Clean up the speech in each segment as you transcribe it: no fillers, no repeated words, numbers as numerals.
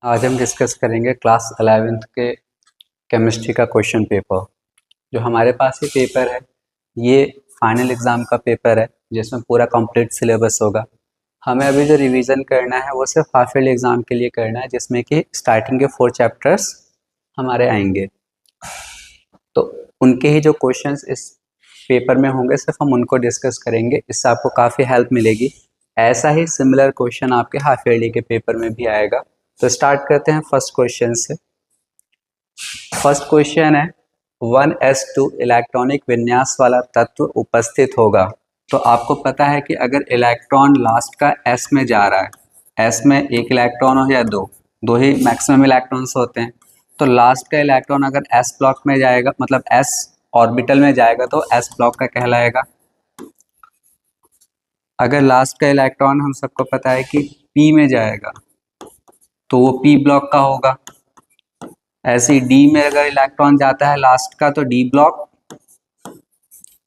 आज हम डिस्कस करेंगे क्लास 11th के केमिस्ट्री का क्वेश्चन पेपर। जो हमारे पास ये पेपर है ये फाइनल एग्ज़ाम का पेपर है जिसमें पूरा कंप्लीट सिलेबस होगा। हमें अभी जो रिवीजन करना है वो सिर्फ हाफ ईयरली एग्ज़ाम के लिए करना है, जिसमें कि स्टार्टिंग के 4 चैप्टर्स हमारे आएंगे। तो उनके ही जो क्वेश्चंस इस पेपर में होंगे सिर्फ हम उनको डिस्कस करेंगे, इससे आपको काफ़ी हेल्प मिलेगी। ऐसा ही सिमिलर क्वेश्चन आपके हाफ ईयरली के पेपर में भी आएगा। तो स्टार्ट करते हैं फर्स्ट क्वेश्चन से। फर्स्ट क्वेश्चन है 1s2 इलेक्ट्रॉनिक विन्यास वाला तत्व उपस्थित होगा। तो आपको पता है कि अगर इलेक्ट्रॉन लास्ट का s में जा रहा है, s में एक इलेक्ट्रॉन हो या दो ही मैक्सिमम इलेक्ट्रॉन्स होते हैं, तो लास्ट का इलेक्ट्रॉन अगर s ब्लॉक में जाएगा, मतलब s ऑर्बिटल में जाएगा, तो s ब्लॉक का कहलाएगा। अगर लास्ट का इलेक्ट्रॉन हम सबको पता है कि p में जाएगा तो वो p ब्लॉक का होगा। ऐसे ही डी में अगर इलेक्ट्रॉन जाता है लास्ट का तो डी ब्लॉक,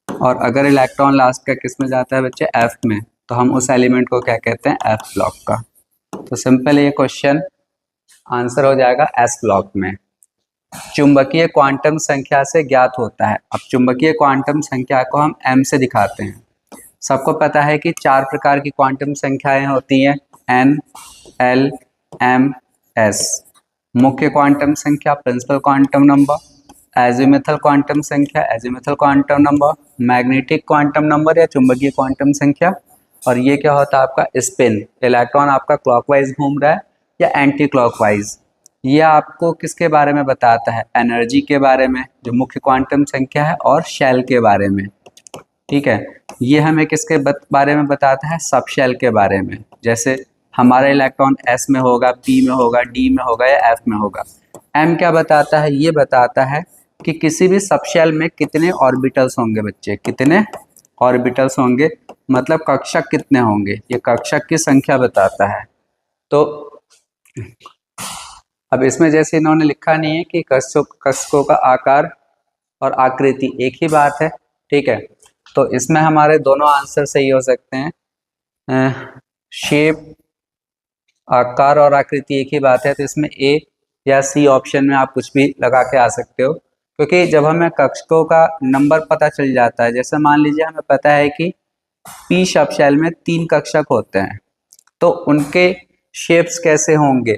और अगर इलेक्ट्रॉन लास्ट का किस में जाता है बच्चे, एफ में, तो हम उस एलिमेंट को क्या कहते हैं, एफ ब्लॉक का। तो सिंपल ये क्वेश्चन आंसर हो जाएगा एस ब्लॉक में। चुंबकीय क्वांटम संख्या से ज्ञात होता है। अब चुंबकीय क्वांटम संख्या को हम एम से दिखाते हैं। सबको पता है कि 4 प्रकार की क्वांटम संख्याएं होती हैं, एन, एल, एम, एस। मुख्य क्वांटम संख्या principal quantum number, azimuthal quantum संख्या azimuthal quantum number, magnetic quantum number या चुंबकीय क्वांटम संख्या, और ये क्या होता है आपका स्पिन, इलेक्ट्रॉन आपका क्लॉकवाइज घूम रहा है या एंटी क्लॉकवाइज। ये आपको किसके बारे में बताता है, एनर्जी के बारे में जो मुख्य क्वांटम संख्या है, और शेल के बारे में। ठीक है, ये हमें किसके बारे में बताता है, सब शेल के बारे में। जैसे हमारा इलेक्ट्रॉन एस में होगा, पी में होगा, डी में होगा या एफ में होगा। एम क्या बताता है, ये बताता है कि किसी भी सब शेल में कितने ऑर्बिटल्स होंगे बच्चे, कितने ऑर्बिटल्स होंगे, मतलब कक्षक कितने होंगे, ये कक्षक की संख्या बताता है। तो अब इसमें जैसे इन्होंने लिखा नहीं है कि कक्षकों का आकार और आकृति एक ही बात है, ठीक है, तो इसमें हमारे दोनों आंसर सही हो सकते हैं। शेप, आकार और आकृति एक ही बात है, तो इसमें ए या सी ऑप्शन में आप कुछ भी लगा के आ सकते हो, क्योंकि जब हमें कक्षकों का नंबर पता चल जाता है, जैसे मान लीजिए हमें पता है कि पी सब शेल में 3 कक्षक होते हैं, तो उनके शेप्स कैसे होंगे,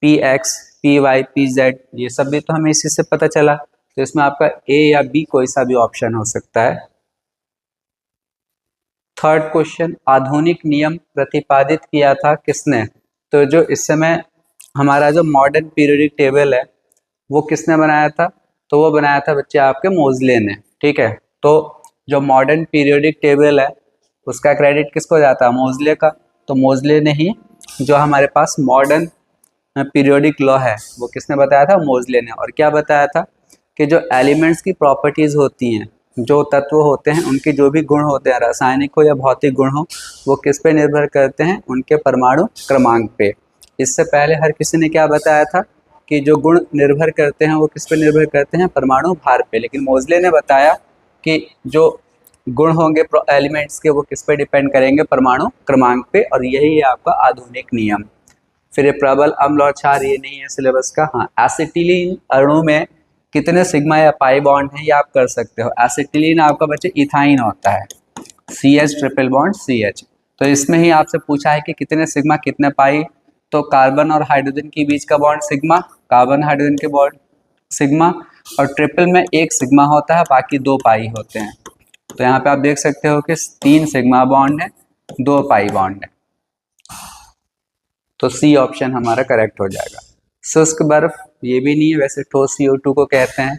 P X, P Y, P Z, ये सब भी तो हमें इसी से पता चला। तो इसमें आपका ए या बी कोई सा भी ऑप्शन हो सकता है। थर्ड क्वेश्चन, आधुनिक नियम प्रतिपादित किया था किसने। तो जो इस समय हमारा जो मॉडर्न पीरियोडिक टेबल है वो किसने बनाया था, तो वो बनाया था बच्चे आपके मोजले ने। ठीक है, तो जो मॉडर्न पीरियोडिक टेबल है उसका क्रेडिट किसको जाता है, मोजले का। तो मोजले ने ही जो हमारे पास मॉडर्न पीरियोडिक लॉ है वो किसने बताया था, मोजले ने। और क्या बताया था कि जो एलिमेंट्स की प्रॉपर्टीज होती हैं, जो तत्व होते हैं उनके जो भी गुण होते हैं, रासायनिक हो या भौतिक गुण हो, वो किस पे निर्भर करते हैं, उनके परमाणु क्रमांक पे। इससे पहले हर किसी ने क्या बताया था कि जो गुण निर्भर करते हैं वो किस पे निर्भर करते हैं, परमाणु भार पे। लेकिन मोजले ने बताया कि जो गुण होंगे एलिमेंट्स के वो किस पे डिपेंड करेंगे, परमाणु क्रमांक पे। और यही है आपका आधुनिक नियम। फिर ये प्रबल, अम्ल और क्षार ये नहीं है सिलेबस का। हाँ, एसिटिलीन अणु में कितने सिग्मा या पाई बॉन्ड है ये आप कर सकते हो। एसिटिलीन आपका बच्चे इथाइन होता है, CH ट्रिपल बॉन्ड CH। तो इसमें ही आपसे पूछा है कि कितने सिग्मा कितने पाई, तो कार्बन और हाइड्रोजन के बीच का बॉन्ड सिग्मा, कार्बन हाइड्रोजन के बॉन्ड सिग्मा, और ट्रिपल में 1 सिग्मा होता है, बाकी 2 पाई होते हैं। तो यहाँ पे आप देख सकते हो कि 3 सिग्मा बॉन्ड है, 2 पाई बॉन्ड है, तो सी ऑप्शन हमारा करेक्ट हो जाएगा। शुष्क बर्फ ये भी नहीं है, वैसे ठोस CO2 को कहते हैं।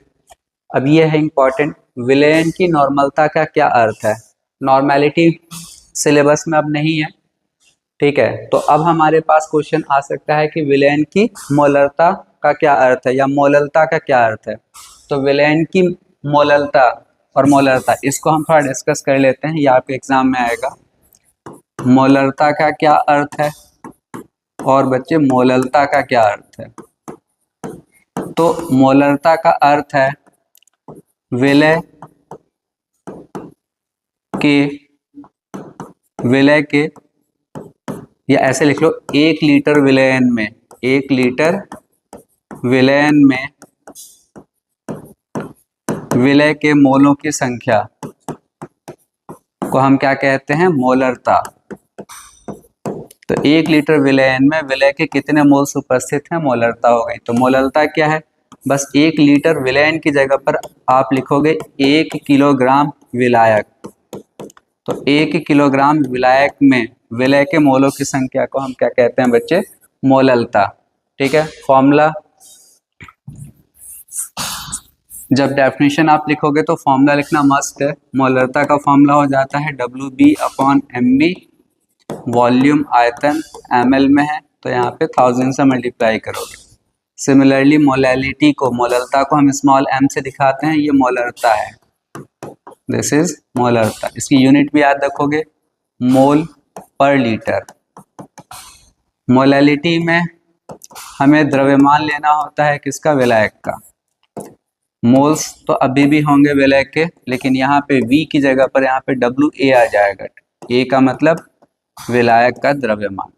अब ये है इंपॉर्टेंट, विलयन की नॉर्मलता का क्या अर्थ है। नॉर्मेलिटी सिलेबस में अब नहीं है, ठीक है, तो अब हमारे पास क्वेश्चन आ सकता है कि विलयन की मोलरता का क्या अर्थ है या मोललता का क्या अर्थ है। तो विलयन की मोललता और मोलरता, इसको हम थोड़ा डिस्कस कर लेते हैं, ये आपके एग्जाम में आएगा। मोलरता का क्या अर्थ है और बच्चे मोललता का क्या अर्थ है। तो मोलरता का अर्थ है विलय के, या ऐसे लिख लो 1 लीटर विलयन में 1 लीटर विलयन में विलय के मोलों की संख्या को हम क्या कहते हैं? मोलरता। तो 1 लीटर विलयन में विलय के कितने मोल्स उपस्थित हैं? मोलरता हो गई। तो मोलरता क्या है? बस 1 लीटर विलयन की जगह पर आप लिखोगे 1 किलोग्राम विलायक। तो 1 किलोग्राम विलायक में विलय के मोलों की संख्या को हम क्या कहते हैं बच्चे? मोललता। ठीक है। फॉर्मूला, जब डेफिनेशन आप लिखोगे तो फॉर्मूला लिखना मस्ट है। मोलरता का फॉर्मूला हो जाता है WB/MB, वॉल्यूम आयतन ml में है तो यहाँ पे 1000 से मल्टीप्लाई करोगे। सिमिलरली मोलैलिटी को, मोलरता को हम स्मॉल m से दिखाते हैं, ये मोलरता है, दिस इज मोलरता। इसकी यूनिट भी याद रखोगे, मोल पर लीटर। मोलैलिटी में हमें द्रव्यमान लेना होता है किसका? विलायक का। मोल्स तो अभी भी होंगे विलय के, लेकिन यहाँ पे V की जगह पर यहाँ पे WA आ जाएगा। A का मतलब विलायक का द्रव्यमान।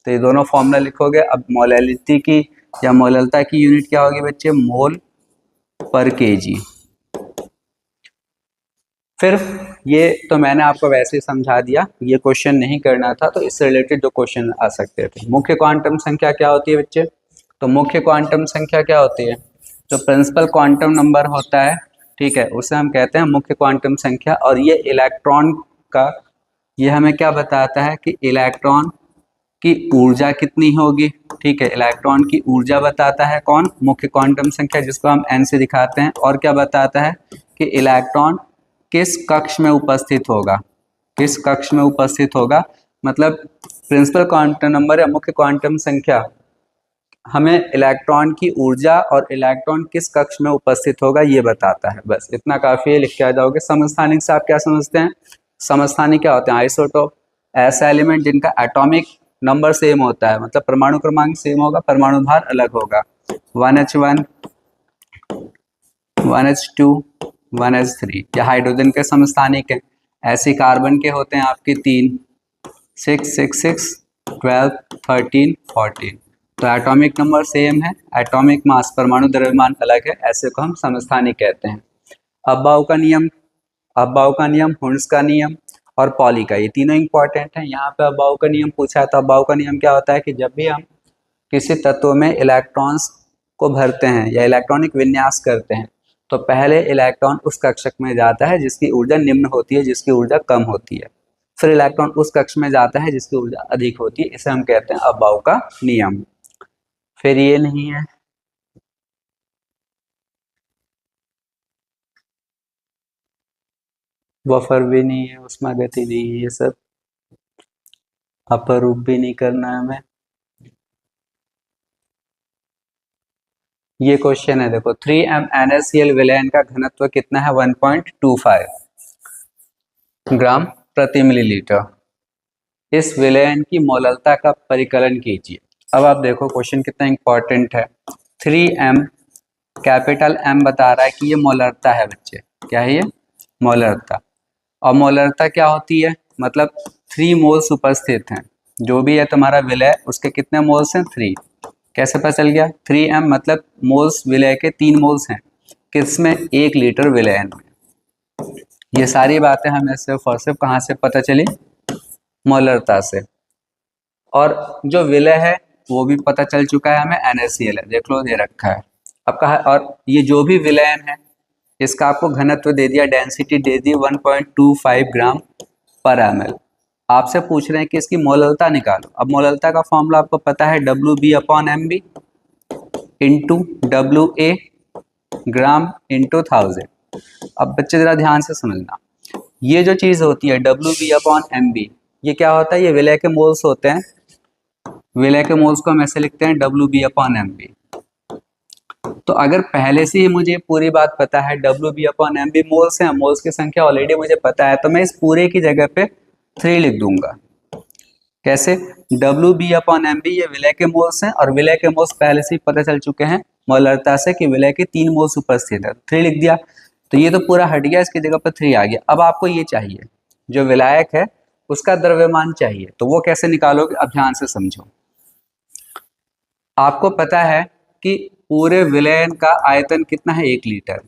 तो ये दोनों फॉर्मूला लिखोगे। अब मोलैलिटी की या मोललता की यूनिट क्या होगी बच्चे? मोल पर kg। फिर ये तो मैंने आपको वैसे ही समझा दिया, ये क्वेश्चन नहीं करना था, तो इससे रिलेटेड जो क्वेश्चन आ सकते थे। मुख्य क्वांटम संख्या क्या होती है बच्चे? तो मुख्य क्वांटम संख्या क्या होती है? जो प्रिंसिपल क्वांटम नंबर होता है, ठीक है, उसे हम कहते हैं मुख्य क्वांटम संख्या। और ये इलेक्ट्रॉन का, ये हमें क्या बताता है कि इलेक्ट्रॉन की ऊर्जा कितनी होगी। ठीक है, इलेक्ट्रॉन की ऊर्जा बताता है कौन? मुख्य क्वांटम संख्या, जिसको हम n से दिखाते हैं। और क्या बताता है कि इलेक्ट्रॉन किस कक्ष में उपस्थित होगा, किस कक्ष में उपस्थित होगा। मतलब प्रिंसिपल क्वांटम नंबर या मुख्य क्वांटम संख्या हमें इलेक्ट्रॉन की ऊर्जा और इलेक्ट्रॉन किस कक्ष में उपस्थित होगा ये बताता है। बस इतना काफी है, लिख के आ जाओगे। समस्थानिक से आप क्या समझते हैं? समस्थानिक क्या होते हैं? आइसोटोप, ऐसा एलिमेंट जिनका एटॉमिक नंबर सेम होता है, मतलब परमाणु क्रमांक सेम होगा, परमाणु भार अलग होगा। 1h1, 1h2, 1h3 या हाइड्रोजन के समस्थानिक है। ऐसे कार्बन के होते हैं आपके 3, 6, 6, 6, 12, 13, 14। तो एटॉमिक नंबर सेम है, एटॉमिक मास परमाणु द्रव्यमान अलग है, ऐसे को हम समस्थानिक कहते हैं। अब्बाउ का नियम, अब्बाउ का नियम, हुर्ट्ज का नियम और पॉली का, ये तीनों इंपॉर्टेंट है। यहाँ पे अब्बाउ का नियम पूछा है, तो अब्बाउ का नियम क्या होता है कि जब भी हम किसी तत्व में इलेक्ट्रॉन्स को भरते हैं या इलेक्ट्रॉनिक विन्यास करते हैं, तो पहले इलेक्ट्रॉन उस कक्षक में जाता है जिसकी ऊर्जा निम्न होती है, जिसकी ऊर्जा कम होती है। फिर इलेक्ट्रॉन उस कक्ष में जाता है जिसकी ऊर्जा अधिक होती है, इसे हम कहते हैं अब्बाउ का नियम। फिर ये नहीं है, बफर भी नहीं है, उसमें गति नहीं है, ये सब अपरूप भी नहीं करना है हमें। ये क्वेश्चन है, देखो 3m NaCl विलयन का घनत्व कितना है? 1.25 ग्राम प्रति मिलीलीटर। इस विलयन की मोललता का परिकलन कीजिए। अब आप देखो क्वेश्चन कितना इंपॉर्टेंट है। 3m, कैपिटल M बता रहा है कि ये मोलरता है बच्चे। क्या है ये? मोलरता। और मोलरता क्या होती है? मतलब 3 मोल्स उपस्थित हैं। जो भी है तुम्हारा विलय, उसके कितने मोल्स हैं? 3। कैसे पता चल गया? 3m मतलब मोल्स, विलय के 3 मोल्स हैं किसमें? 1 लीटर विलयन में। ये सारी बातें हमें सिर्फ और सिर्फ कहाँ से पता चली? मोलरता से। और जो विलय है वो भी पता चल चुका है हमें, NaCl है, देख लो दे रखा है। अब कहा, और ये जो भी विलयन है इसका आपको घनत्व दे दिया, डेंसिटी दे दी 1.25 ग्राम पर ml। आपसे पूछ रहे हैं कि इसकी मोललता निकालो। अब मोललता का फॉर्मूला आपको पता है, WB/MB into WA gram into 1000। अब बच्चे जरा ध्यान से समझना, ये जो चीज होती है WB/MB, ये क्या होता है? ये विलय के मोल्स होते हैं। विलय के मोल्स को हम ऐसे लिखते हैं WB/MB। तो अगर पहले से ही मुझे पूरी बात पता है, WB/MB मोल्स हैं, मोल्स की संख्या ऑलरेडी मुझे पता है, तो मैं इस पूरे की जगह पे 3 लिख दूंगा। कैसे? WB/MB ये विलय के मोल्स हैं, और विलय के मोल्स पहले से ही पता चल चुके हैं मोलरता से कि विलय के 3 मोल्स उपस्थित है, 3 लिख दिया। तो ये तो पूरा हट गया, इसकी जगह पर 3 आ गया। अब आपको ये चाहिए, जो विलायक है उसका द्रव्यमान चाहिए, तो वो कैसे निकालोगे? अब ध्यान से समझो। आपको पता है कि पूरे विलयन का आयतन कितना है, 1 लीटर।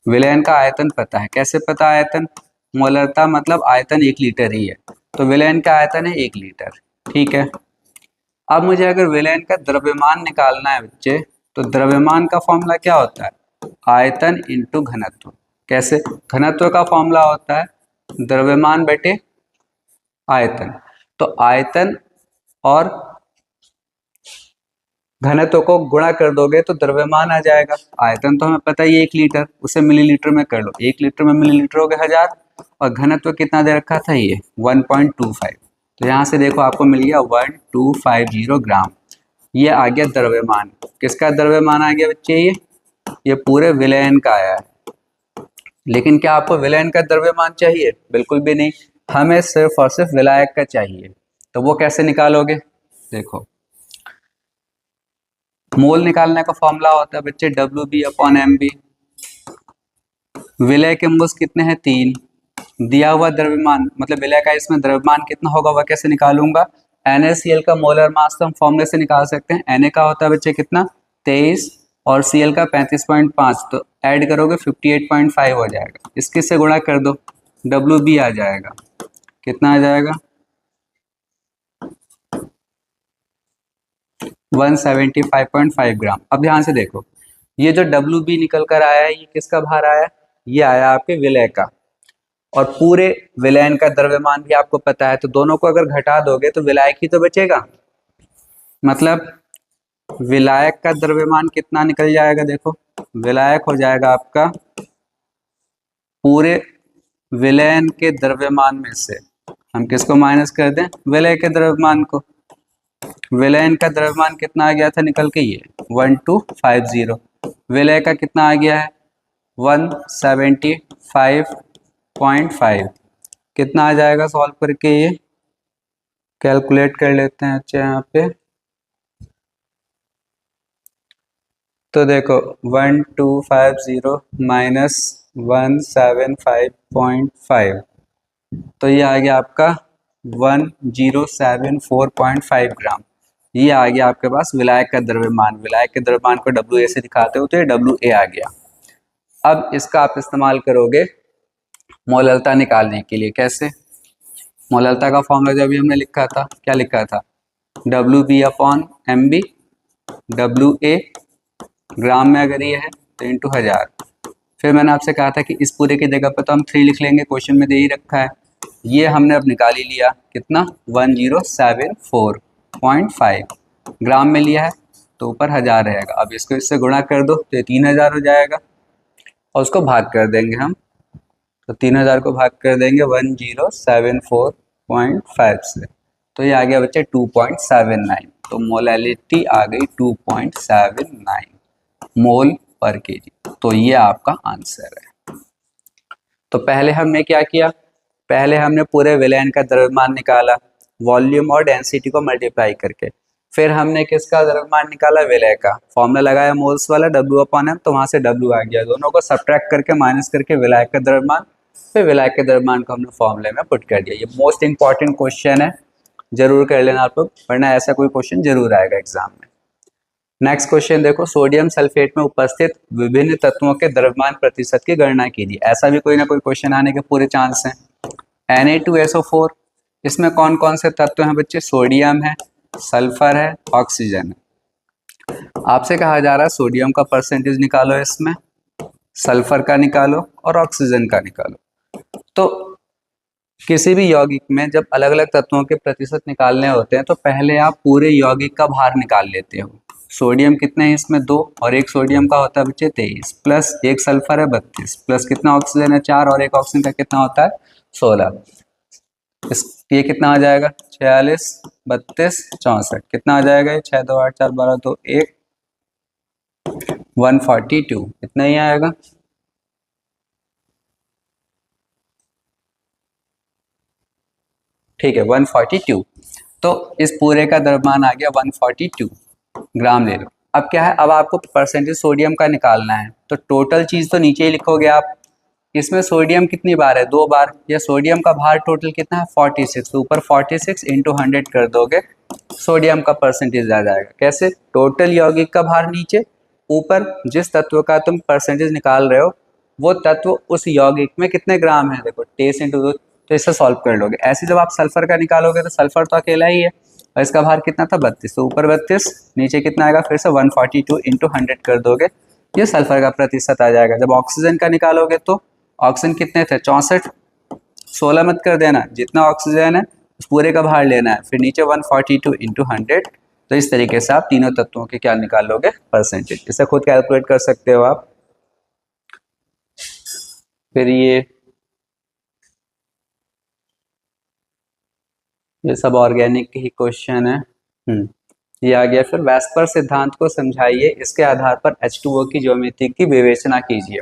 विलयन का आयतन पता है, कैसे पता आयतन, मोलरता मतलब आयतन 1 लीटर ही है, तो विलयन का आयतन है 1 लीटर। ठीक है, अब मुझे अगर विलयन का द्रव्यमान निकालना है बच्चे, तो द्रव्यमान का फॉर्मूला क्या होता है, आयतन इंटू घनत्व। कैसे, घनत्व का फॉर्मूला होता है द्रव्यमान बटे आयतन। तो आयतन और घनत्व को गुणा कर दोगे तो द्रव्यमान आ जाएगा। आयतन तो हमें पता ही है 1 लीटर, उसे मिलीलीटर में कर लो, 1 लीटर में मिलीलीटर हो गया 1000, और घनत्व कितना दे रखा था ये 1.25। तो यहाँ से देखो आपको मिल गया 1250 ग्राम। ये आ गया द्रव्यमान। किसका द्रव्यमान आ गया बच्चे, ये पूरे विलयन का आया है। लेकिन क्या आपको विलयन का द्रव्यमान चाहिए, बिल्कुल भी नहीं, हमें सिर्फ और सिर्फ विलायक का चाहिए। तो वो कैसे निकालोगे, देखो मोल निकालने का फॉर्मूला होता है बच्चे WB/MB। विलय के मोल्स कितने हैं, 3। दिया हुआ द्रव्यमान मतलब विलय का इसमें द्रव्यमान कितना होगा वह कैसे निकालूंगा, NaCl का मोलर मास तो हम फॉर्मूले से निकाल सकते हैं। Na का होता है बच्चे कितना 23 और Cl का 35.5, तो ऐड करोगे 58.5 हो जाएगा। इसके से गुणा कर दो, WB आ जाएगा, कितना आ जाएगा 175.5 ग्राम। अब ध्यान से देखो, ये जो WB निकल कर आया है ये किसका भार आया, ये आया आपके विलय का, और पूरे विलयन का द्रव्यमान भी आपको पता है, तो दोनों को अगर घटा दोगे तो विलायक ही तो बचेगा। मतलब विलायक का द्रव्यमान कितना निकल जाएगा, देखो विलायक हो जाएगा आपका पूरे विलयन के द्रव्यमान में से हम किसको माइनस कर दें, विलय के द्रव्यमान को। विलयन का द्रव्यमान कितना आ गया था निकल के, ये 1250। विलय का कितना आ गया है 175.5। कितना आ जाएगा सॉल्व करके, ये कैलकुलेट कर लेते हैं। अच्छा यहाँ पे तो देखो 1250 माइनस 175.5, तो ये आ गया आपका 1074.5 ग्राम। ये आ गया आपके पास विलायक का द्रव्यमान। विलायक के द्रव्यमान को WA से दिखाते हो तो ये WA आ गया। अब इसका आप इस्तेमाल करोगे मोलरता निकालने के लिए। कैसे, मोलरता का फॉर्मूला जब भी हमने लिखा था, क्या लिखा था, WB/MB, WA ग्राम में अगर ये है तो इंटू 1000। फिर मैंने आपसे कहा था कि इस पूरे की जगह पर तो हम 3 लिख लेंगे, क्वेश्चन में दे ही रखा है। ये हमने अब निकाल ही लिया, कितना 1074.5 ग्राम में लिया है, तो ऊपर 1000 रहेगा। अब इसको इससे गुणा कर दो तो ये 3000 हो जाएगा, और उसको भाग कर देंगे हम, तो 3000 को भाग कर देंगे 1074.5 से, तो ये आ गया बच्चे 2.79। तो मोलैलिटी आ गई 2.79 मोल पर केजी। तो ये आपका आंसर है। तो पहले हमने क्या किया, पहले हमने पूरे विलयन का द्रव्यमान निकाला वॉल्यूम और डेंसिटी को मल्टीप्लाई करके। फिर हमने किसका द्रव्यमान निकाला, विलय का। फॉर्मूला लगाया मोल्स वाला W/M, तो वहां से W आ गया। दोनों को सब्ट्रैक्ट करके माइनस करके विलायक का द्रव्यमान, फिर विलायक के द्रव्यमान को हमने फॉर्मूले में पुट कर दिया। ये मोस्ट इंपॉर्टेंट क्वेश्चन है, जरूर कर लेना आप लोग, वरना ऐसा कोई क्वेश्चन जरूर आएगा एग्जाम में। नेक्स्ट क्वेश्चन देखो, सोडियम सल्फेट में उपस्थित विभिन्न तत्वों के द्रव्यमान प्रतिशत की गणना कीजिए। ऐसा भी कोई ना कोई क्वेश्चन आने के पूरे चांस हैं। Na2SO4, इसमें कौन कौन से तत्व हैं बच्चे, सोडियम है, सल्फर है, ऑक्सीजन है। आपसे कहा जा रहा है सोडियम का परसेंटेज निकालो, इसमें सल्फर का निकालो और ऑक्सीजन का निकालो। तो किसी भी यौगिक में जब अलग अलग तत्वों के प्रतिशत निकालने होते हैं तो पहले आप पूरे यौगिक का भार निकाल लेते हो। सोडियम कितने हैं इसमें 2, और एक सोडियम का होता है बच्चे 23, प्लस एक सल्फर है 32, प्लस कितना ऑक्सीजन है 4, और एक ऑक्सीजन का कितना होता है 16। ये कितना आ जाएगा 46, 32, 64, कितना आ जाएगा ये 6 2 8 4 12 2 1, 142, इतना ही आएगा। ठीक है 142। तो इस पूरे का द्रव्यमान आ गया 142 ग्राम ले लो। अब क्या है, अब आपको परसेंटेज सोडियम का निकालना है, तो टोटल चीज तो नीचे ही लिखोगे आप, इसमें सोडियम कितनी बार है, 2 बार। या सोडियम का भार टोटल कितना है 46, तो ऊपर 46 इंटू 100 कर दोगे, सोडियम का परसेंटेज आ जाएगा। कैसे, टोटल यौगिक का भार नीचे, ऊपर जिस तत्व का तुम परसेंटेज निकाल रहे हो वो तत्व उस यौगिक में कितने ग्राम है, देखो 23 इंटू 2, तो इसे सॉल्व कर लोगे। ऐसे जब आप सल्फर का निकालोगे तो सल्फर तो अकेला ही है और इसका भार कितना था 32, तो ऊपर 32 नीचे कितना आएगा, फिर से 142 इंटू 100 कर दोगे, ये सल्फर का प्रतिशत आ जाएगा। जब ऑक्सीजन का निकालोगे तो ऑक्सीजन कितने थे 64, 16 मत कर देना, जितना ऑक्सीजन है उस पूरे का भार लेना है, फिर नीचे 142 इंटू 100। तो इस तरीके से आप तीनों तत्वों के क्या निकाल लोगे, परसेंटेज। इसे खुद कैलकुलेट कर सकते हो आप। फिर ये सब ऑर्गेनिक के ही क्वेश्चन है। ये आ गया। फिर वेस्पर सिद्धांत को समझाइए, इसके आधार पर H2O की ज्योमेट्री की विवेचना कीजिए।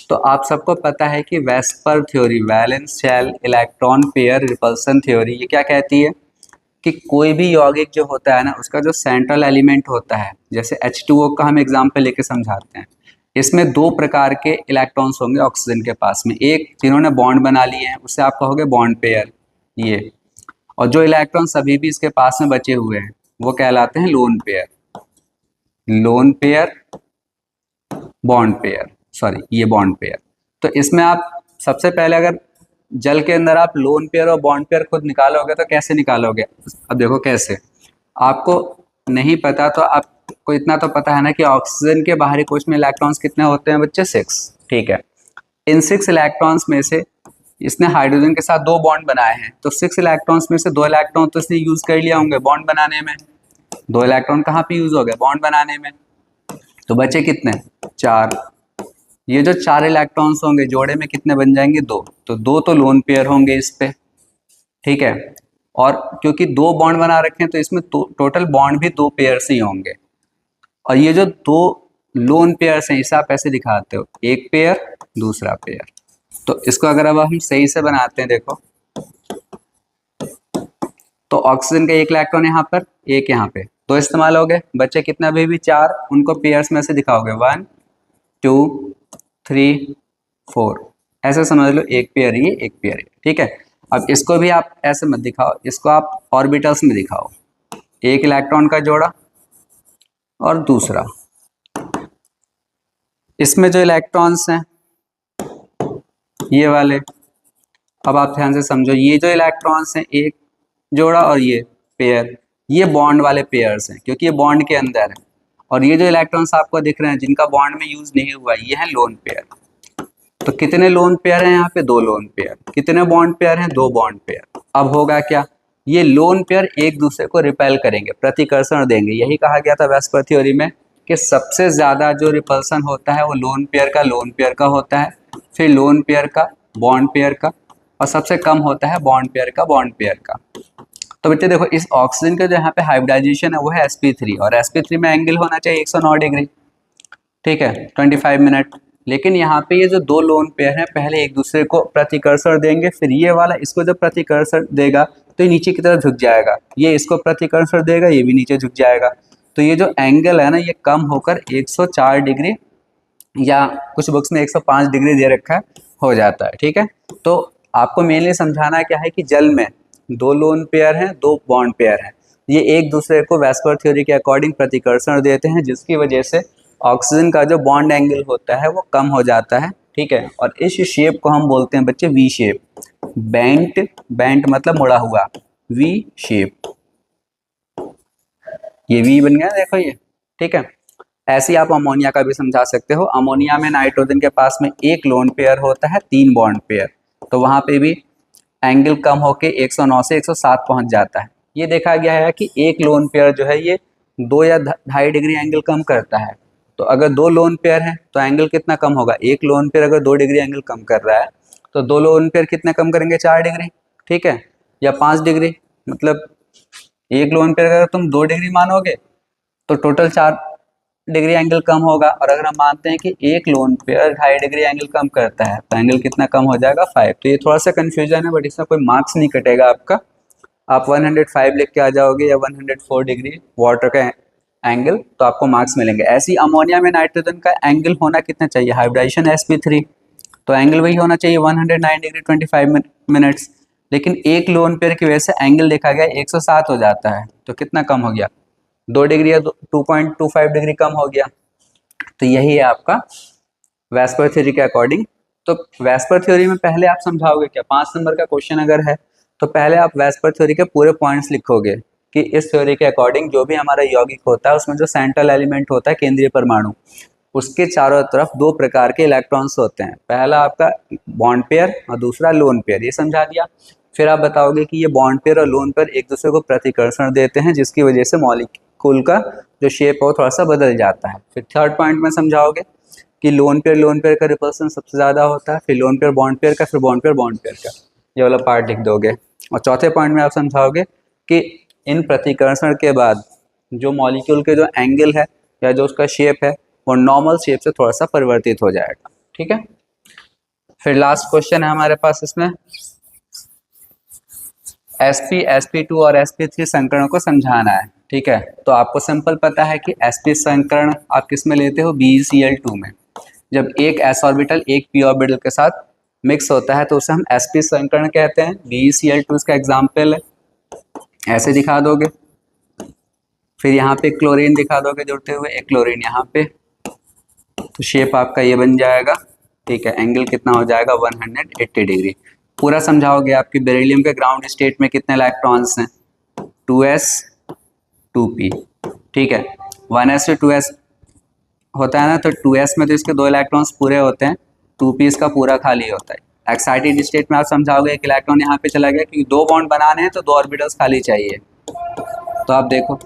तो आप सबको पता है कि VSEPR theory, valence shell electron pair repulsion theory, ये क्या कहती है कि कोई भी यौगिक जो होता है ना, उसका जो सेंट्रल एलिमेंट होता है, जैसे H2O का हम एग्जाम्पल लेके समझाते हैं, इसमें 2 प्रकार के इलेक्ट्रॉन्स होंगे ऑक्सीजन के पास में। एक जिन्होंने बॉन्ड बना लिए हैं उससे आप कहोगे बॉन्ड पेयर ये, और जो इलेक्ट्रॉन अभी भी इसके पास में बचे हुए हैं वो कहलाते हैं lone pair. Lone pair, bond pair, sorry ये बॉन्ड पेयर। तो इसमें आप सबसे पहले अगर जल के अंदर आप लोन पेयर और बॉन्ड पेयर खुद निकालोगे तो कैसे निकालोगे, अब देखो कैसे। आपको नहीं पता तो आपको इतना तो पता है ना कि ऑक्सीजन के बाहरी कोश में इलेक्ट्रॉन्स कितने होते हैं बच्चे, 6, ठीक है। इन 6 इलेक्ट्रॉन्स में से इसने हाइड्रोजन के साथ 2 बॉन्ड बनाए हैं, तो 6 इलेक्ट्रॉन्स में से 2 इलेक्ट्रॉन तो इसने यूज कर लिया होंगे बॉन्ड बनाने में। 2 इलेक्ट्रॉन कहाँ पे यूज हो गए, बॉन्ड बनाने में। तो बचे कितने, 4। ये जो 4 इलेक्ट्रॉन्स होंगे जोड़े में कितने बन जाएंगे, 2। तो 2 तो लोन पेयर होंगे इस पे, ठीक है। और क्योंकि 2 बॉन्ड बना रखे हैं तो इसमें टोटल बॉन्ड भी 2 पेयर से ही होंगे। और ये जो 2 लोन पेयर्स हैं इसे आप ऐसे दिखाते हो, एक पेयर दूसरा पेयर। तो इसको अगर अब हम सही से बनाते हैं, देखो तो ऑक्सीजन का 1 इलेक्ट्रॉन यहाँ पर, एक यहाँ पे, 2 इस्तेमाल हो गए, बच्चे कितना भी 4, उनको पेयर्स में से दिखाओगे 1 2 3 4, ऐसे समझ लो एक पेयर ये एक पेयर ये, ठीक है। अब इसको भी आप ऐसे मत दिखाओ, इसको आप ऑर्बिटल्स में दिखाओ, एक इलेक्ट्रॉन का जोड़ा और दूसरा। इसमें जो इलेक्ट्रॉन्स हैं ये वाले, अब आप ध्यान से समझो, ये जो इलेक्ट्रॉन्स हैं एक जोड़ा और ये पेयर, ये बॉन्ड वाले पेयर्स हैं क्योंकि ये बॉन्ड के अंदर है। और ये जो इलेक्ट्रॉन्स आपको दिख रहे हैं जिनका बॉन्ड में यूज नहीं हुआ, ये है लोन पेयर। तो कितने लोन पेयर हैं यहाँ पे, 2 लोन पेयर। कितने बॉन्ड पेयर हैं, 2 बॉन्ड पेयर। अब होगा क्या, ये लोन पेयर एक दूसरे को रिपेल करेंगे, प्रतिकर्षण देंगे। यही कहा गया था वेस्पर थ्योरी में कि सबसे ज्यादा जो रिपल्सन होता है वो लोन पेयर का होता है, फिर लोन पेयर का, बॉन्ड पेयर का, और सबसे कम होता है बॉन्ड पेयर का। तो बच्चे देखो, इस ऑक्सीजन का जो यहाँ पे हाइब्रिडाइजेशन है वो है sp3, और sp3 में एंगल होना चाहिए 109 डिग्री, ठीक है, 25 मिनट। लेकिन यहाँ पे ये जो 2 लोन पेयर हैं पहले एक दूसरे को प्रतिकर्षण देंगे, फिर ये वाला इसको जब प्रतिकर्षण देगा तो ये नीचे की तरफ झुक जाएगा, ये इसको प्रतिकर्षण देगा, ये भी नीचे झुक जाएगा। तो ये जो एंगल है ना ये कम होकर 104 डिग्री, या कुछ बुक्स में 105 डिग्री दे रखा है, हो जाता है, ठीक है। तो आपको मेनली समझाना क्या है कि जल में 2 लोन पेयर हैं, 2 बॉन्ड पेयर हैं, ये एक दूसरे को वेस्पर थ्योरी के अकॉर्डिंग प्रतिकर्षण देते हैं, जिसकी वजह से ऑक्सीजन का जो बॉन्ड एंगल होता है वो कम हो जाता है, ठीक है। और इस शेप को हम बोलते हैं बच्चे वी शेप, बेंट मतलब मुड़ा हुआ, वी शेप, ये वी बन गया, देखो ये, ठीक है। ऐसे ही आप अमोनिया का भी समझा सकते हो। अमोनिया में नाइट्रोजन के पास में 1 लोन पेयर होता है, 3 बॉन्ड पेयर, तो वहां पे भी एंगल कम होके 109 से 107 पहुंच जाता है। ये देखा गया है कि 1 लोन पेयर जो है ये 2 या 2.5 डिग्री एंगल कम करता है। तो अगर 2 लोन पेयर है तो एंगल कितना कम होगा, 1 लोन पेयर अगर 2 डिग्री एंगल कम कर रहा है तो 2 लोन पेयर कितने कम करेंगे, 4 डिग्री, ठीक है, या 5 डिग्री। मतलब 1 लोन पेयर अगर तुम 2 डिग्री मानोगे तो टोटल 4 डिग्री एंगल कम होगा। और अगर हम मानते हैं कि 1 लोन पेयर 2.5 डिग्री एंगल कम करता है तो एंगल कितना कम हो जाएगा, 5। तो ये थोड़ा सा कंफ्यूजन है, बट इसमें कोई मार्क्स नहीं कटेगा आपका। आप 105 लिख के आ जाओगे या 104 डिग्री वाटर का एंगल, तो आपको मार्क्स मिलेंगे। ऐसे ही अमोनिया में नाइट्रोजन का एंगल होना कितना चाहिए, हाइब्रिडाइजेशन sp3, तो एंगल वही होना चाहिए 109 डिग्री 25 मिनट्स, लेकिन एक लोन पेयर की वजह से एंगल देखा गया 107 हो जाता है, तो कितना कम हो गया, 2 डिग्री या 2.25 डिग्री कम हो गया। तो यही है आपका वेस्पर थ्योरी के अकॉर्डिंग। तो वेस्पर थ्योरी में पहले आप समझाओगे क्या, 5 नंबर का क्वेश्चन अगर है तो पहले आप वेस्पर थ्योरी के पूरे पॉइंट्स लिखोगे कि इस थ्योरी के अकॉर्डिंग जो भी हमारा यौगिक होता है उसमें जो सेंट्रल एलिमेंट होता है केंद्रीय परमाणु, उसके चारों तरफ 2 प्रकार के इलेक्ट्रॉन्स होते हैं, पहला आपका बॉन्ड पेयर और दूसरा लोन पेयर, ये समझा दिया। फिर आप बताओगे कि ये बॉन्ड पेयर और लोन पेयर एक दूसरे को प्रतिकर्षण देते हैं जिसकी वजह से मॉलिक्यूल का जो शेप है वो थोड़ा सा बदल जाता है। फिर थर्ड पॉइंट में समझाओगे कि लोन पेयर का रिपल्सन सबसे ज़्यादा होता है, फिर लोन पेयर बॉन्ड पेयर का, फिर बॉन्ड पेयर का, ये वाला पार्ट लिख दोगे। और चौथे पॉइंट में आप समझाओगे कि इन प्रतिकर्षण के बाद जो मॉलिक्यूल के जो एंगल है या जो उसका शेप है वो नॉर्मल शेप से थोड़ा सा परिवर्तित हो जाएगा। ठीक है, फिर लास्ट क्वेश्चन है हमारे पास इसमें, sp sp2 और sp3 संकरणों को समझाना है। ठीक है, तो आपको सिंपल पता है कि sp संकरण आप किस में लेते हो, BeCl2 में। जब एक s ऑर्बिटल एक p ऑर्बिटल के साथ मिक्स होता है तो उसे हम sp संकरण कहते हैं। BeCl2 इसका एग्जाम्पल है, ऐसे दिखा दोगे। फिर यहाँ पे क्लोरीन दिखा दोगे जुड़ते हुए, एक क्लोरीन यहाँ पे, तो शेप आपका ये बन जाएगा। ठीक है, एंगल कितना हो जाएगा 180 डिग्री। पूरा समझाओगे आपकी बेरिलियम के ग्राउंड स्टेट में कितने इलेक्ट्रॉन्स हैं, 2s 2p। ठीक है, 1s से 2s होता है ना, तो 2s में तो इसके 2 इलेक्ट्रॉन्स पूरे होते हैं, 2p इसका पूरा खाली होता है। एक्साइटेड स्टेट में आप समझाओगे एक इलेक्ट्रॉन यहाँ पे चला गया, क्योंकि 2 बॉन्ड बनाने हैं तो 2 ऑर्बिटल्स खाली चाहिए। तो आप देखो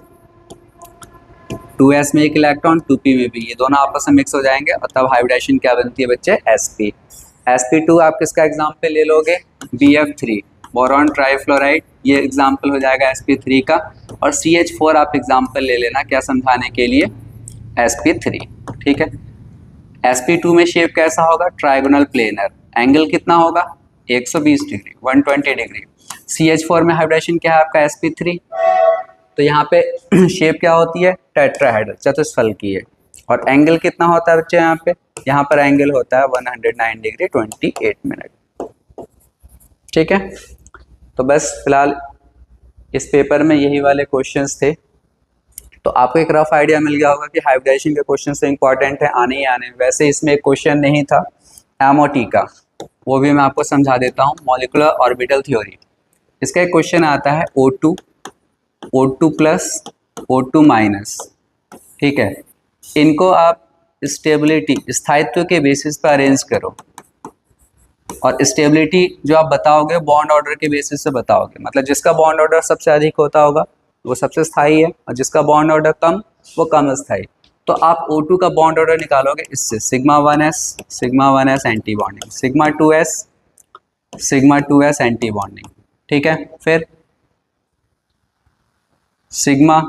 2s में एक इलेक्ट्रॉन 2p में भी, ये दोनों आपस में मिक्स हो जाएंगे और तब हाइब्रिडेशन क्या बनती है बच्चे, sp। sp2 आप किसका एग्जाम्पल ले लोगे, BF3 बोरॉन ट्राइफ्लोराइड, ये एग्जाम्पल हो जाएगा sp3 का। और CH4 आप एग्जाम्पल ले लेना क्या समझाने के लिए, sp3। ठीक है, sp2 में शेप कैसा होगा, ट्राइगोनल प्लेनर, एंगल कितना होगा 120 डिग्री 120 डिग्री। CH4 में हाइब्रिडेशन क्या है आपका sp3, तो यहाँ पे शेप क्या होती है, टेट्राहेड्रल, चतुष्फल की है। और एंगल कितना होता है बच्चे, यहाँ पर एंगल होता है 109 डिग्री 28 मिनट। ठीक है, तो बस फिलहाल इस पेपर में यही वाले क्वेश्चंस थे। तो आपको एक रफ आइडिया मिल गया होगा कि हाइब्रिडेशन के क्वेश्चन तो इंपॉर्टेंट है, आने ही आने। वैसे इसमें एक क्वेश्चन नहीं था MOT का, वो भी मैं आपको समझा देता हूँ, मॉलिक्यूलर ऑर्बिटल थ्योरी। इसका एक क्वेश्चन आता है O2 प्लस O2 माइनस। ठीक है, इनको आप स्टेबिलिटी स्थायित्व के बेसिस पर अरेंज करो, और स्टेबिलिटी जो आप बताओगे बॉन्ड ऑर्डर के बेसिस से बताओगे, मतलब जिसका बॉन्ड ऑर्डर सबसे अधिक होता होगा वो सबसे स्थायी है, और जिसका बॉन्ड ऑर्डर कम वो कम स्थायी। तो आप O2 का बॉन्ड ऑर्डर निकालोगे इससे, sigma 1s anti bonding, sigma 2s anti bonding. ठीक है, फिर सिग्मा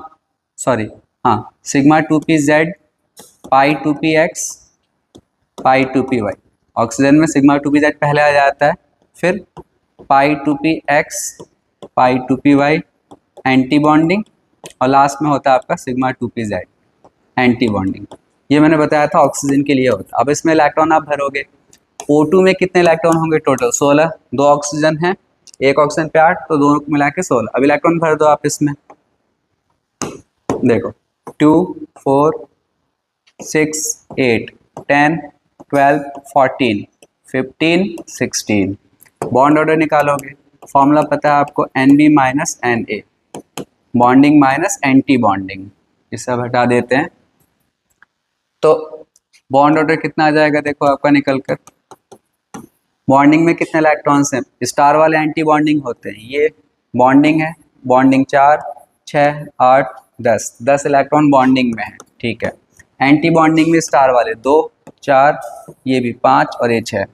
2pz पाई 2px पाई 2py, ऑक्सीजन में सिग्मा 2pz पहले आ जाता है, फिर पाई 2px पाई 2py एंटी बॉन्डिंग, और लास्ट में होता है आपका सिग्मा 2pz एंटी बॉन्डिंग। ये मैंने बताया था ऑक्सीजन के लिए होता। अब इसमें इलेक्ट्रॉन आप भरोगे, O2 में कितने इलेक्ट्रॉन होंगे टोटल, 16, 2 ऑक्सीजन है, एक ऑक्सीजन पे 8, तो दोनों को मिला के 16। अब इलेक्ट्रॉन भर दो आप इसमें, देखो 2 4 6 8 10 12 14 15 16। बॉन्ड ऑर्डर निकालोगे, फॉर्मूला पता है आपको NB minus NA, bonding minus anti bonding, इसे सब हटा देते हैं। तो बॉन्ड ऑर्डर कितना आ जाएगा, देखो आपका निकल कर, बॉन्डिंग में कितने इलेक्ट्रॉन्स हैं, स्टार वाले एंटी बॉन्डिंग होते हैं, ये बॉन्डिंग है, बॉन्डिंग 4 6 8 10 इलेक्ट्रॉन बॉन्डिंग में है। ठीक है, एंटी बॉन्डिंग में स्टार वाले 2 4, ये भी 5 और ये 6,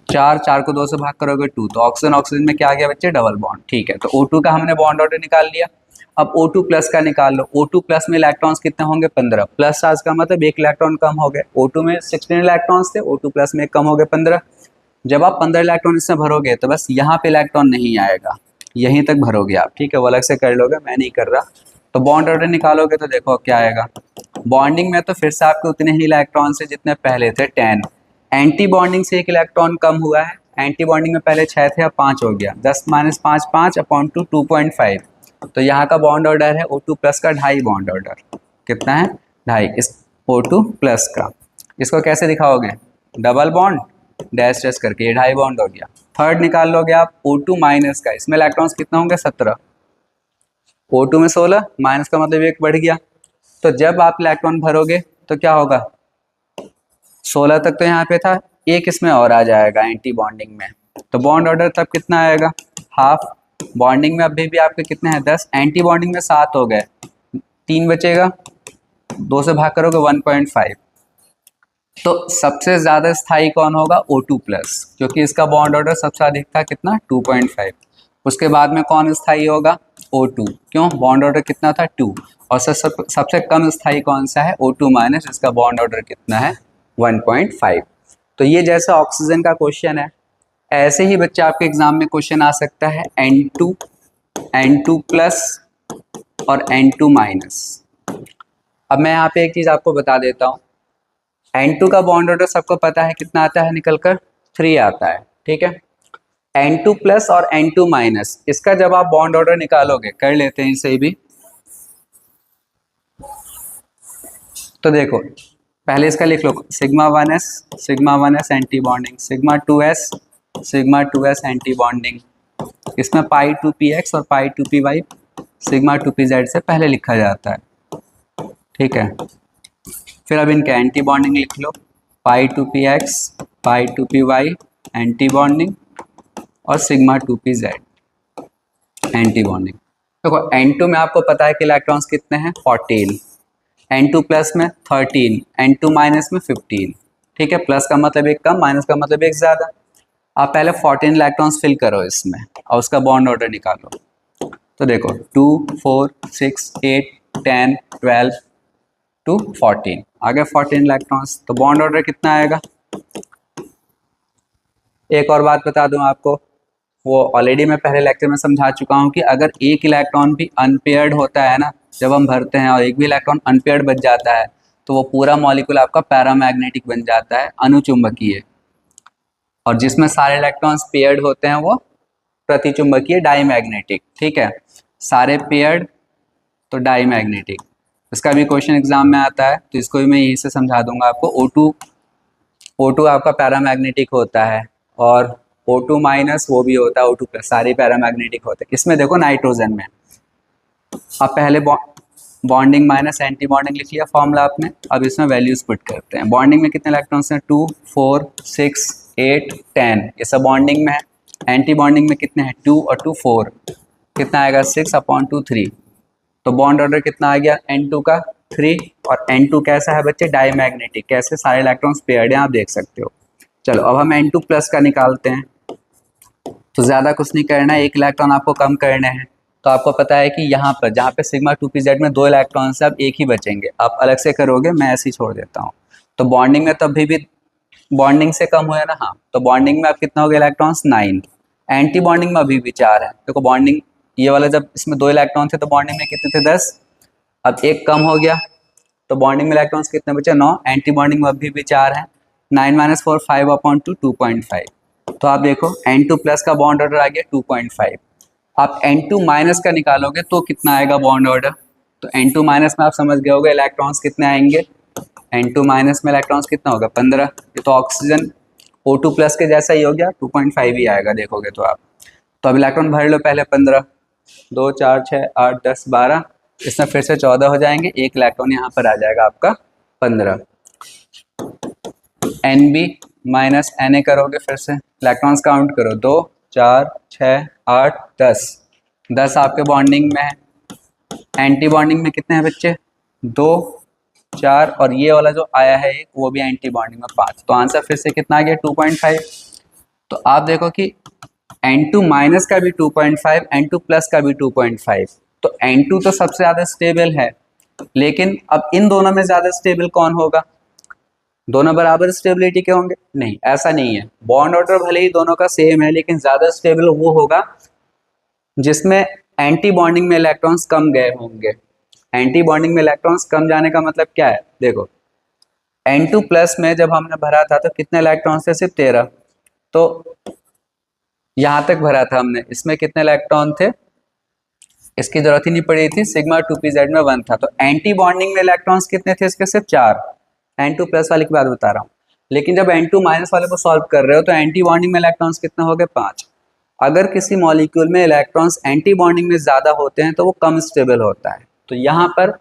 4 को 2 से भाग करोगे 2, तो ऑक्सीजन में क्या आ गया बच्चे, डबल बॉन्ड। ठीक है, तो O2 का हमने बॉन्ड ऑर्डर निकाल लिया। अब O2 प्लस का निकाल लो, O2 प्लस में इलेक्ट्रॉन्स कितने होंगे, 15, प्लस चार्ज का मतलब 1 इलेक्ट्रॉन कम हो गए। O2 में 16 इलेक्ट्रॉन्स थे, O2 प्लस में कम हो गए 15। जब आप 15 इलेक्ट्रॉन इससे भरोगे तो बस यहाँ पे इलेक्ट्रॉन नहीं आएगा, यहीं तक भरोगे आप। ठीक है, वो अलग से कर लोगे, मैं नहीं कर रहा। तो बॉन्ड ऑर्डर निकालोगे तो देखो क्या आएगा, बॉन्डिंग में तो फिर से आपके उतने ही इलेक्ट्रॉन्स है जितने पहले थे 10, एंटी बॉन्डिंग से एक इलेक्ट्रॉन कम हुआ है, एंटी बॉन्डिंग में पहले 6 थे अब 5 हो गया, 10 माइनस 5 5 अपॉन 2 2.5। तो यहाँ का बॉन्ड ऑर्डर है O2 प्लस का 2.5 बॉन्ड ऑर्डर, कितना है 2.5 इस O2 प्लस का। इसको कैसे दिखाओगे, डबल बॉन्ड डैश डैश करके, ये 2.5 बॉन्ड हो गया। थर्ड निकाल लोगे आप O2 माइनस का, इसमें इलेक्ट्रॉन्स कितना होंगे 17, O2 में 16 माइनस का मतलब एक बढ़ गया। तो जब आप इलेक्ट्रॉन भरोगे तो क्या होगा, 16 तक तो यहाँ पे था, एक इसमें और आ जाएगा एंटी बॉन्डिंग में, तो बॉन्ड ऑर्डर तब कितना आएगा हाफ। बॉन्डिंग में अभी भी आपके कितने हैं 10, एंटी बॉन्डिंग में 7 हो गए, 3 बचेगा, 2 से भाग करोगे 1.5। तो सबसे ज़्यादा स्थायी कौन होगा O2 प्लस, क्योंकि इसका बॉन्ड ऑर्डर सबसे अधिक था कितना 2.5। उसके बाद में कौन स्थायी होगा O2, क्यों बॉन्ड ऑर्डर कितना था 2। और सबसे कम स्थायी कौन सा है O2 माइनस, इसका बॉन्ड ऑर्डर कितना है 1.5। तो ये जैसा ऑक्सीजन का क्वेश्चन है, ऐसे ही बच्चे आपके एग्जाम में क्वेश्चन आ सकता है N2 प्लस और N2 माइनस। अब मैं यहाँ पे एक चीज़ आपको बता देता हूँ, N2 का बॉन्ड ऑर्डर सबको पता है कितना आता है निकलकर 3 आता है, ठीक है। N2 प्लस और N2 माइनस, इसका जब आप बॉन्ड ऑर्डर निकालोगे, कर लेते हैं इसे भी। तो देखो पहले इसका लिख लो, sigma 1s anti bonding, sigma 2s anti bonding, इसमें पाई 2px और पाई 2py सिग्मा 2pz से पहले लिखा जाता है, ठीक है। फिर अब इनके एंटी बॉन्डिंग लिख लो, पाई 2px पाई 2py एंटी बॉन्डिंग और सिग्मा 2pz एंटी बॉन्डिंग। देखो N2 में आपको पता है कि इलेक्ट्रॉन्स कितने हैं 14, N2 प्लस में 13, N2 माइनस में 15, ठीक है। प्लस का मतलब एक कम, माइनस का मतलब एक ज़्यादा। आप पहले 14 इलेक्ट्रॉन्स फिल करो इसमें और उसका बॉन्ड ऑर्डर निकालो। तो देखो 2 4 6 8 10 12 टू 14, आ गए 14 इलेक्ट्रॉन्स। तो बॉन्ड ऑर्डर कितना आएगा। एक और बात बता दूं आपको, वो ऑलरेडी मैं पहले लेक्चर में समझा चुका हूं कि अगर एक इलेक्ट्रॉन भी अनपेयर्ड होता है ना, जब हम भरते हैं और एक भी इलेक्ट्रॉन अनपेयर्ड बच जाता है, तो वो पूरा मॉलिक्यूल आपका पैरामैग्नेटिक बन जाता है, अनुचुंबकीय। और जिसमें सारे इलेक्ट्रॉन्स पेयर्ड होते हैं वो प्रतिचुंबकीय, डाईमैग्नेटिक, ठीक है। सारे पेयर्ड तो डाईमैग्नेटिक। इसका भी क्वेश्चन एग्जाम में आता है, तो इसको भी मैं यहीं से समझा दूंगा आपको। O2 आपका पैरामैग्नेटिक होता है और O2 माइनस वो भी होता है, O2 प्लस, सारे पैरामैग्नेटिक होते हैं। इसमें देखो नाइट्रोजन में अब पहले बॉन्डिंग माइनस एंटी बॉन्डिंग लिख लिया फॉर्मूला आपने, अब इसमें वैल्यूज पुट करते हैं। बॉन्डिंग में कितने इलेक्ट्रॉन्स हैं 2 4 6 8 10, ये सब बॉन्डिंग में है। एंटी बॉन्डिंग में कितने हैं 2 और 2 4, कितना आएगा 6 अपॉन 2 3। तो बॉन्ड ऑर्डर कितना आ गया N2 का 3, और N2 कैसा है बच्चे डाईमैग्नेटिक, कैसे सारे इलेक्ट्रॉन्स पेयर्ड हैं आप देख सकते हो। चलो अब हम N2 प्लस का निकालते हैं। तो ज़्यादा कुछ नहीं करना है, एक इलेक्ट्रॉन आपको कम करने हैं। तो आपको पता है कि यहाँ पर जहाँ पे सिग्मा 2pz में 2 इलेक्ट्रॉन से अब एक ही बचेंगे, आप अलग से करोगे, मैं ऐसे ही छोड़ देता हूँ। तो बॉन्डिंग में तब भी बॉन्डिंग से कम हुआ ना, हाँ, तो बॉन्डिंग में अब कितना हो गया इलेक्ट्रॉन्स 9, एंटी बॉन्डिंग में अभी भी 4 है। देखो बॉन्डिंग ये वाला जब इसमें 2 इलेक्ट्रॉन थे तो बॉन्डिंग में कितने थे 10, अब एक कम हो गया, तो बॉन्डिंग में इलेक्ट्रॉन्स कितने बचे 9, एंटी बॉन्डिंग में अभी भी 4 है। 9 माइनस 4 5 अपॉन 2 2.5। तो आप देखो N2 प्लस का बॉन्ड ऑर्डर आ गया 2.5। आप N2 माइनस का निकालोगे तो कितना आएगा बॉन्ड ऑर्डर। तो N2 माइनस में आप समझ गए होगे इलेक्ट्रॉन्स कितने आएंगे, N2 माइनस में इलेक्ट्रॉन्स कितना होगा 15। ये तो ऑक्सीजन O2 प्लस के जैसा ही हो गया, 2.5 ही आएगा देखोगे तो आप। तो अब इलेक्ट्रॉन भर लो पहले 15, 2 4 6 8 10 12, इसमें फिर से 14 हो जाएंगे, एक इलेक्ट्रॉन यहाँ पर आ जाएगा आपका 15। NB माइनस Na करोगे, फिर से इलेक्ट्रॉन्स काउंट करो 2 4 6 8 10, 10 आपके बॉन्डिंग में है। एंटी बॉन्डिंग में कितने हैं बच्चे 2 4, और ये वाला जो आया है एक वो भी एंटी बॉन्डिंग में 5। तो आंसर फिर से कितना आ गया 2.5। तो आप देखो कि N2 माइनस का भी 2.5, N2 प्लस का भी 2.5। तो N2 तो सबसे ज़्यादा स्टेबल है, लेकिन अब इन दोनों में ज़्यादा स्टेबल कौन होगा, दोनों बराबर स्टेबिलिटी के होंगे, नहीं ऐसा नहीं है। बॉन्ड ऑर्डर भले ही दोनों का सेम है, लेकिन ज़्यादा स्टेबल वो होगा जिसमें एंटी बॉन्डिंग में इलेक्ट्रॉन्स कम गए होंगे। एंटी बॉन्डिंग में इलेक्ट्रॉन्स कम जाने का मतलब क्या है, देखो N2 प्लस में जब हमने भरा था तो कितने इलेक्ट्रॉन थे? सिर्फ 13। तो यहां तक भरा था हमने, इसमें कितने इलेक्ट्रॉन थे इसकी जरूरत ही नहीं पड़ी थी, सिग्मा 2pz में 1 था। तो एंटी बॉन्डिंग में इलेक्ट्रॉन्स कितने थे इसके? सिर्फ 4। N2 प्लस वाले की बात बता रहा हूँ। लेकिन जब N2 माइनस वाले को सॉल्व कर रहे हो तो एंटी बॉन्डिंग में इलेक्ट्रॉन्स कितने हो गए? 5। अगर किसी मॉलिक्यूल में इलेक्ट्रॉन्स एंटी बॉन्डिंग में ज्यादा होते हैं तो वो कम स्टेबल होता है। तो यहाँ पर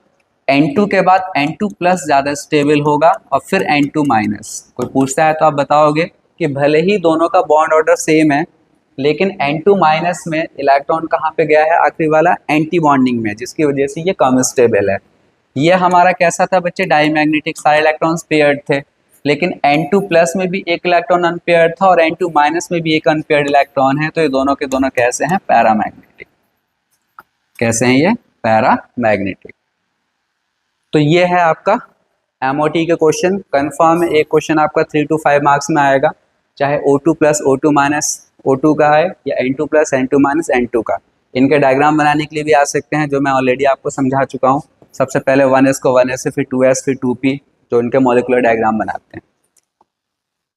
N2 के बाद N2 प्लस ज्यादा स्टेबल होगा और फिर N2 माइनस। कोई पूछता है तो आप बताओगे कि भले ही दोनों का बॉन्ड ऑर्डर सेम है, लेकिन N2 माइनस में इलेक्ट्रॉन कहाँ पे गया है? आखिरी वाला एंटी बॉन्डिंग में, जिसकी वजह से ये कम स्टेबल है। ये हमारा कैसा था बच्चे? डाईमैग्नेटिक, सारे इलेक्ट्रॉन्स पेयर्ड थे। लेकिन N2 प्लस में भी एक इलेक्ट्रॉन अनपेयर्ड था और N2 माइनस में भी एक अनपेयर्ड इलेक्ट्रॉन है। तो ये दोनों के दोनों कैसे हैं? पैरामैग्नेटिक। कैसे हैं ये? पैरामैग्नेटिक। तो ये है आपका MOT के क्वेश्चन। कंफर्म है एक क्वेश्चन आपका 3 to 5 मार्क्स में आएगा, चाहे O2 plus O2 minus O2 का है या N2 plus N2 minus N2 का। इनके डायग्राम बनाने के लिए भी आ सकते हैं, जो मैं ऑलरेडी आपको समझा चुका हूँ। सबसे पहले 1s को 1s से, फिर 2s, फिर 2p, जो इनके मॉलिक्यूलर डायग्राम बनाते हैं।